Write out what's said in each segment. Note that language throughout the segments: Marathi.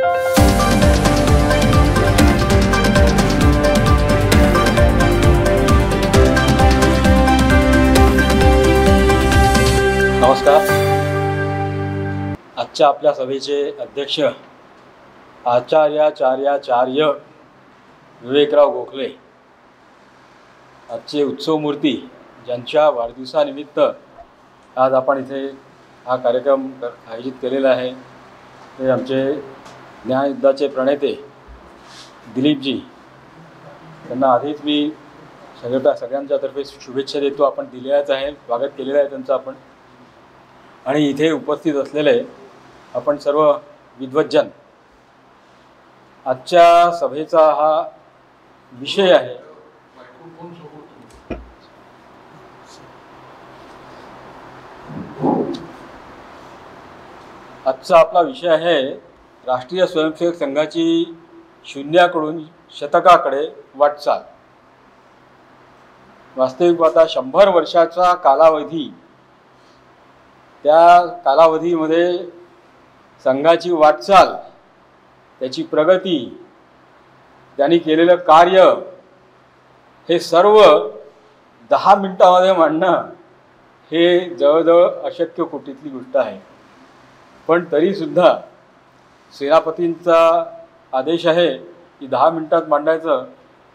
नमस्कार. आजच्या आपल्या सभेचे अध्यक्ष आचार्य विवेकराव गोखले, आजचे उत्सवमूर्ती, ज्यांच्या वाढदिवसानिमित्त आज आपण इथे हा कार्यक्रम आयोजित केलेला आहे, ते आमचे न्याययुद्धाचे प्रणेते दिलीपजी. त्यांना आधीच मी सगळ्यांच्या तर्फे शुभेच्छा देतो. आपण दिल्याच आहे, स्वागत केलेलं आहे त्यांचं आपण. आणि इथे उपस्थित असलेले आपण सर्व विद्वज्जन, आजच्या सभेचा हा विषय आहे आजचा आपला विषय आहे राष्ट्रीय स्वयंसेवक संघाची शून्याकडून शतकाकडे वाटचाल. वास्तविक आता 100 वर्षाचा कालावधी, त्या कालावधीमध्ये संघाची वाटचाल, त्याची प्रगती, त्यांनी केलेलं कार्य, हे सर्व 10 मिनिटांमध्ये मांडणं हे जवळजवळ अशक्य कोटीतली गोष्ट आहे. पण तरीसुद्धा सेनापतींचा आदेश आहे की 10 मिनिटात मांडायचं,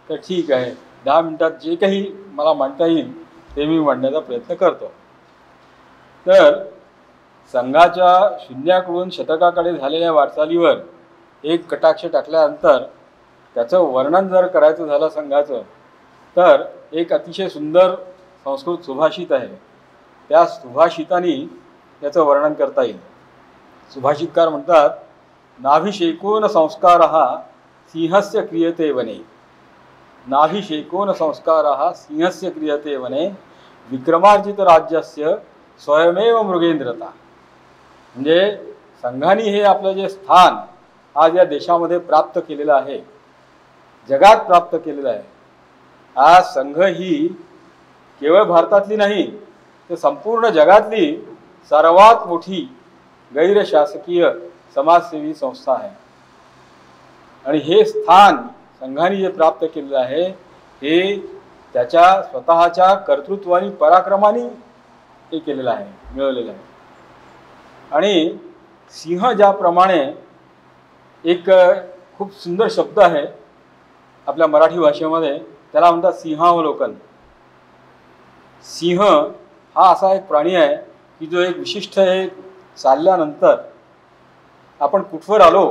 तर ठीक आहे, 10 मिनिटात जे काही मला मांडता येईल ते मी मांडण्याचा प्रयत्न करतो. तर संघाच्या शून्याकडून शतकाकडे झालेल्या वाटचालीवर एक कटाक्ष टाकल्यानंतर त्याचं वर्णन जर करायचं झालं संघाचं, तर एक अतिशय सुंदर संस्कृत सुभाषित आहे. त्या सुभाषिताने याचं वर्णन करता येईल. सुभाषितकार म्हणतात, नाभिषेकोन संस्कारः सिंहस्य क्रियते वने. नाभिषेकोन संस्कारः सिंहस्य क्रियते वने विक्रमार्जित राज्यस्य स्वयमेव मृगेंद्रता. म्हणजे संघाने हे आपलं जे स्थान आज या देशामध्ये प्राप्त केलेलं आहे, जगात प्राप्त केलेलं आहे. आज संघ ही केवळ भारतातली नाही, तर संपूर्ण जगातली सर्वात मोठी गैरशासकीय समाजसेवी संस्था आहे. आणि हे स्थान संघाने जे प्राप्त केलेलं आहे, हे त्याच्या स्वतःच्या कर्तृत्वानी, पराक्रमाने हे केलेलं आहे, मिळवलेलं आहे. आणि सिंह ज्याप्रमाणे एक खूप सुंदर शब्द आहे आपल्या मराठी भाषेमध्ये, त्याला म्हणतात सिंहावलोकन. सिंह हा असा एक प्राणी आहे की जो एक विशिष्ट एक चालल्यानंतर आपण कुठवर आलो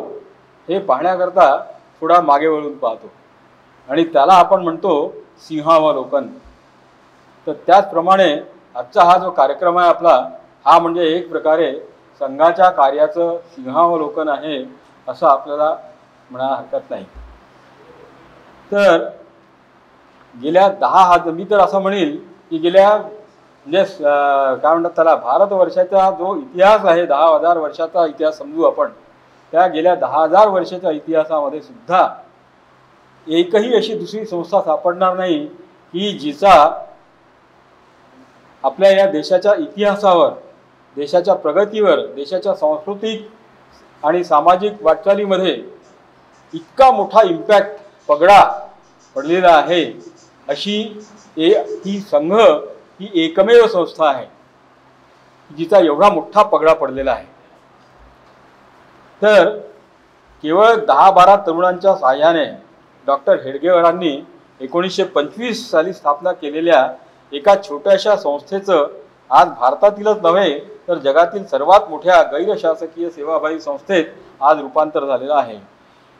हे पाहण्याकरता थोडा मागे वळून पाहतो, आणि त्याला आपण म्हणतो सिंहावलोकन. तर त्याचप्रमाणे आजचा हा जो कार्यक्रम आहे आपला, हा म्हणजे एक प्रकारे संघाच्या कार्याचं सिंहावलोकन आहे, असं आपल्याला म्हणायला हरकत नाही. तर गेल्या 10 मी तर असं म्हणेल की गेल्या म्हणजे काय म्हणतात त्याला, भारतवर्षाचा जो इतिहास आहे, 10,000 वर्षाचा इतिहास समजू आपण, त्या गेल्या 10,000 वर्षाच्या इतिहासामध्ये सुद्धा एकही अशी दुसरी संस्था सापडणार नाही की जिचा आपल्या या देशाच्या इतिहासावर, देशाच्या प्रगतीवर, देशाच्या सांस्कृतिक आणि सामाजिक वाटचालीमध्ये इतका मोठा इम्पॅक्ट, पगडा पडलेला आहे, अशी ही संघ ही एकमेव संस्था आहे जिचा एवढा मोठा पगडा पडलेला आहे. तर केवळ 10-12 तरुणांच्या सहाय्याने डॉक्टर हेडगेवारांनी 1925 साली स्थापना केलेल्या एका छोट्याशा संस्थेचं आज भारतातीलच नव्हे तर जगातील सर्वात मोठ्या गैरशासकीय सेवाभावी संस्थेत आज रूपांतर झालेलं आहे.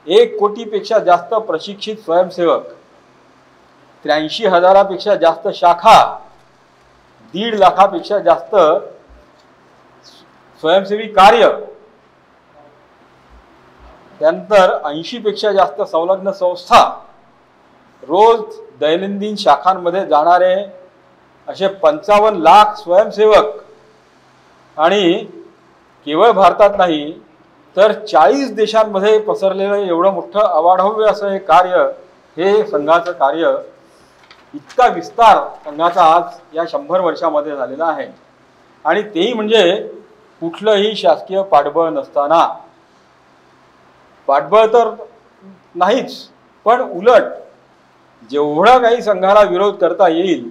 1 कोटीपेक्षा जास्त प्रशिक्षित स्वयंसेवक, 83,000पेक्षा जास्त शाखा, 1.5 लाखापेक्षा जास्त स्वयंसेवी कार्य, त्यानंतर 80पेक्षा जास्त संलग्न संस्था, रोज दैनंदिन शाखांमध्ये जाणारे असे 55 लाख स्वयंसेवक, आणि केवळ भारतात नाही तर 40 देशांमध्ये पसरलेलं एवढं मोठं अवाढव्य असं हे कार्य, हे संघाचं कार्य, इतका विस्तार संघाचा आज या 100 वर्षामध्ये झालेला आहे. आणि तेही म्हणजे कुठलंही शासकीय पाठबळ नसताना. पाठबळ तर नाहीच, पण उलट जेवढा काही संघाला विरोध करता येईल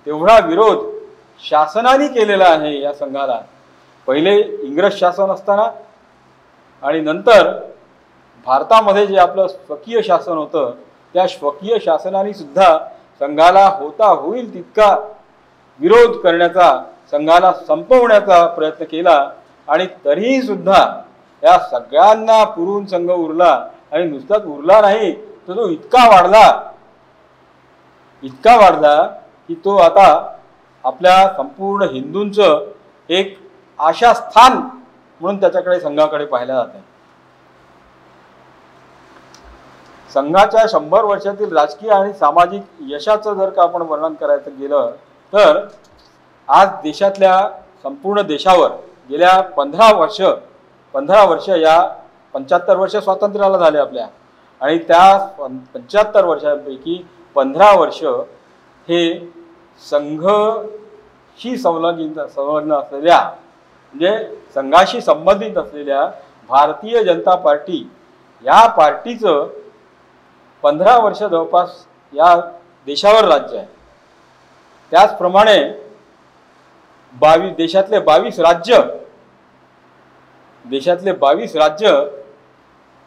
तेवढा विरोध शासनाने केलेला आहे या संघाला. पहिले इंग्रज शासन असताना आणि नंतर भारतामध्ये जे आपलं स्वकीय शासन होतं त्या स्वकीय शासनाने सुद्धा संघाला होता होईल तितका विरोध करण्याचा, संघाला संपवण्याचा प्रयत्न केला आणि तरीही सुद्धा या सगळ्यांना पुरून संघ उरला. आणि नुसताच उरला नाही तर तो इतका वाढला की तो आता आपल्या संपूर्ण हिंदूंचं एक आशास्थान म्हणून त्याच्याकडे, संघाकडे पाहिलं जात आहे. संघाच्या 100 वर्षातील राजकीय आणि सामाजिक यशाचं जर का आपण वर्णन करायचं गेलं तर आज देशातल्या संपूर्ण देशावर गेल्या 15 वर्ष या 75 वर्ष स्वातंत्र्याला झाले आपल्या, आणि त्या 75 वर्षांपैकी 15 वर्ष हे संघशी संलग्न असलेल्या, म्हणजे संघाशी संबंधित असलेल्या भारतीय जनता पार्टी या पार्टीचं 15 वर्ष जवळपास या देशावर राज्य आहे. त्याचप्रमाणे देशातले 22 राज्य,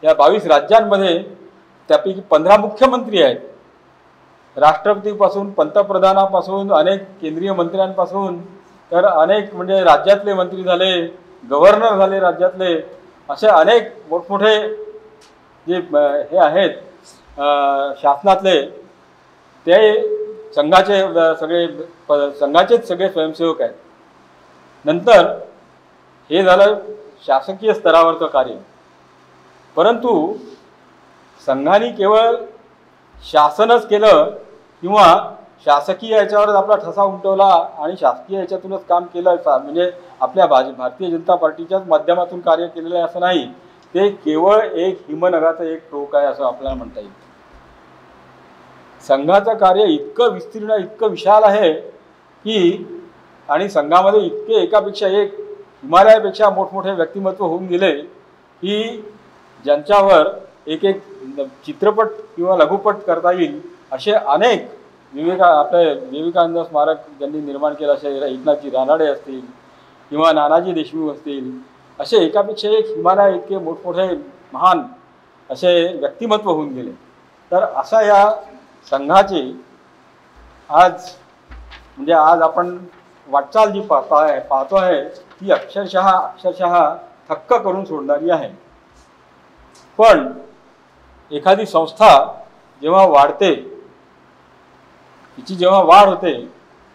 या 22 राज्यांमध्ये त्यापैकी 15 मुख्यमंत्री आहेत. राष्ट्रपतीपासून, पंतप्रधानापासून, अनेक केंद्रीय मंत्र्यांपासून तर अनेक म्हणजे राज्यातले मंत्री झाले, गव्हर्नर झाले राज्यातले, असे अनेक मोठमोठे जे हे आहेत शासनातले, ते संघाचेच सगळे स्वयंसेवक आहेत. नंतर हे झालं शासकीय स्तरावरचं कार्य. परंतु संघाने केवळ शासनच केलं किंवा शासकीय याच्यावरच आपला ठसा उमटवला आणि शासकीय याच्यातूनच काम केलं म्हणजे आपल्या भारतीय जनता पार्टीच्याच माध्यमातून कार्य केलेलं आहे असं नाही. ते केवळ एक हिमनगाचं एक टोक आहे असं आपल्याला म्हणता येईल. संघाचं कार्य इतकं विस्तीर्ण, इतकं विशाल आहे की, आणि संघामध्ये इतके एकापेक्षा एक, हिमालयापेक्षा मोठमोठे व्यक्तिमत्व होऊन गेले की ज्यांच्यावर एक चित्रपट किंवा लघुपट करता येईल असे अनेक आपले विवेकानंद स्मारक ज्यांनी निर्माण केलं, असे एकनाथजी रानडे असतील किंवा नानाजी देशमुख असतील, असे एकापेक्षा एक हिमालय इतके मोठमोठे महान असे व्यक्तिमत्व होऊन गेले. तर अशा या संघाची आज आपण वाटचाल जी पाहतो आहे ती अक्षरशः थक्क करून सोडणारी आहे. पण एखादी संस्था जेव्हा वाढते, तिची जेव्हा वाढ होते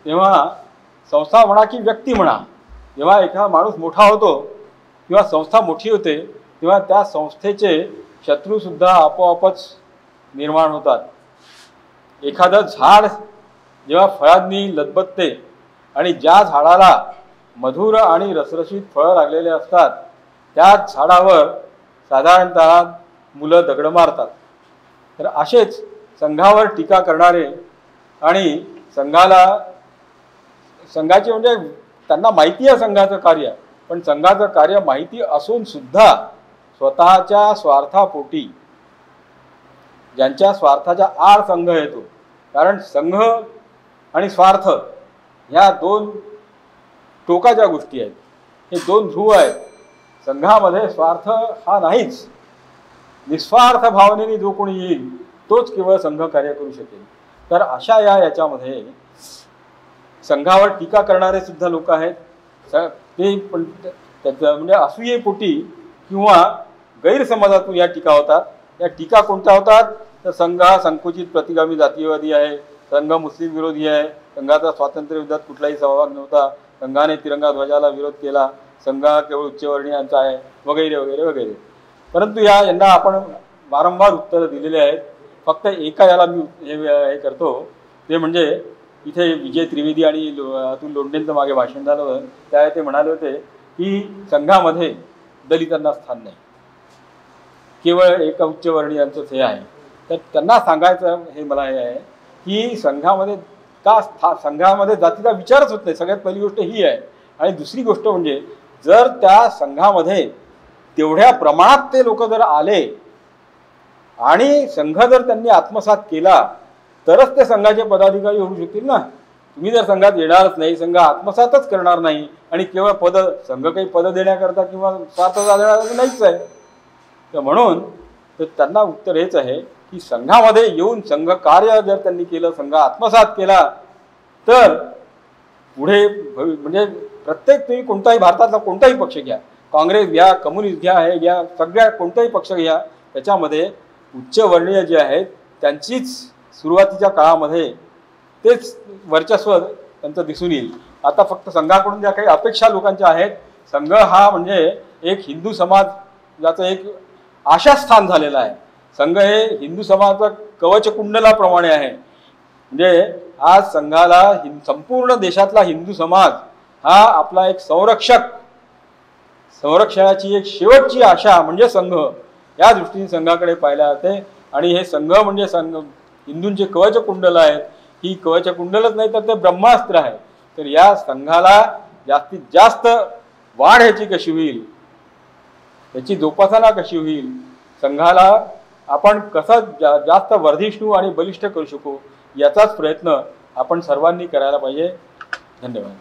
तेव्हा संस्था म्हणा की व्यक्ती म्हणा, जेव्हा एखादा माणूस मोठा होतो किंवा संस्था मोठी होते तेव्हा त्या संस्थेचे शत्रूसुद्धा आपोआपच निर्माण होतात. एखादं झाड जेव्हा फळांनी लदबदते आणि ज्या झाडाला मधुर आणि रसरशीत फळं लागलेले असतात त्याच झाडावर साधारणतः मुलं दगड मारतात. तर असेच संघावर टीका करणारे आणि संघाचे म्हणजे त्यांना माहिती आहे संघाचं कार्य, पण संघाचं कार्य माहिती असून सुद्धा स्वतःच्या स्वार्थापोटी, ज्यांच्या स्वार्थाच्या आड संघ येतो, कारण संघ आणि स्वार्थ ह्या दोन टोकाच्या गोष्टी आहेत, हे दोन ध्रुव आहेत. संघामध्ये स्वार्थ हा नाहीच, निस्वार्थ भावनेने जो कोणी येईल तोच केवळ संघ कार्य करू शकेल. तर अशा याच्यामध्ये संघावर टीका करणारे सुद्धा लोक आहेत. ते पण म्हणजे असूयेपोटी किंवा गैरसमजातून या टीका होतात. या टीका कोणत्या होतात तर संघ हा संकुचित प्रतिगामी जातीयवादी आहे, संघ मुस्लिम विरोधी आहे, संघाचा स्वातंत्र्य युद्धात कुठलाही सहभाग नव्हता, संघाने तिरंगा ध्वजाला विरोध केला, संघ हा केवळ उच्चवर्णीयांचा आहे, वगैरे वगैरे वगैरे. परंतु यांना आपण वारंवार उत्तरं दिलेली आहेत. फक्त एका याला मी हे करतो, ते म्हणजे इथे विजय त्रिवेदी आणि अतुल लोंढेंचं मागे भाषण झालं होतं, त्यावेळी ते म्हणाले होते की संघामध्ये दलितांना स्थान नाही, केवळ एका उच्चवर्णीयांचंच हे आहे. तर त्यांना सांगायचं हे मला हे आहे की संघामध्ये संघामध्ये जातीचा विचारच होत नाही, सगळ्यात पहिली गोष्ट ही आहे. आणि दुसरी गोष्ट म्हणजे जर त्या संघामध्ये तेवढ्या प्रमाणात ते लोक जर आले आणि संघ जर त्यांनी आत्मसात केला तरच ते संघाचे पदाधिकारी होऊ शकतील ना. तुम्ही जर संघात येणारच नाही, संघ आत्मसातच करणार नाही आणि केवळ पद, संघ काही पद देण्याकरता किंवा स्वार्थ साधण्याकरता नाहीच आहे. तर म्हणून तर त्यांना उत्तर हेच आहे की संघामध्ये येऊन संघ कार्य जर त्यांनी केलं, संघ आत्मसात केला तर पुढे म्हणजे प्रत्येक, तुम्ही कोणताही भारतातला कोणताही पक्ष घ्या, काँग्रेस घ्या, कम्युनिस्ट घ्या, हे घ्या, सगळ्या कोणताही पक्ष घ्या, त्याच्यामध्ये उच्चवर्णीय जे आहेत त्यांचीच सुरुवातीच्या काळामध्ये तेच वर्चस्व त्यांचं दिसून येईल. आता फक्त संघाकडून ज्या काही अपेक्षा लोकांच्या आहेत, संघ हा म्हणजे एक हिंदू समाजाचं एक आशास्थान झालेला आहे. संघ हे हिंदू समाजाचं कवचकुंडलाप्रमाणे आहे. म्हणजे आज संघाला संपूर्ण देशातला हिंदू समाज हा आपला एक संरक्षणाची एक शेवटची आशा म्हणजे संघ, या दृष्टीने संघाकडे पाहिला जाते. आणि हे संघ म्हणजे हिंदूंचे कवचकुंडल आहेत. ही कवचकुंडलच नाही तर ते ब्रह्मास्त्र आहे. तर या संघाला जास्तीत जास्त वाढ ह्याची कशी होईल, याची जोपासना कशी होईल, संघाला आपण कसं जास्त वर्धिष्णू आणि बलिष्ठ करू शकू, याचाच प्रयत्न आपण सर्वांनी करायला पाहिजे. धन्यवाद.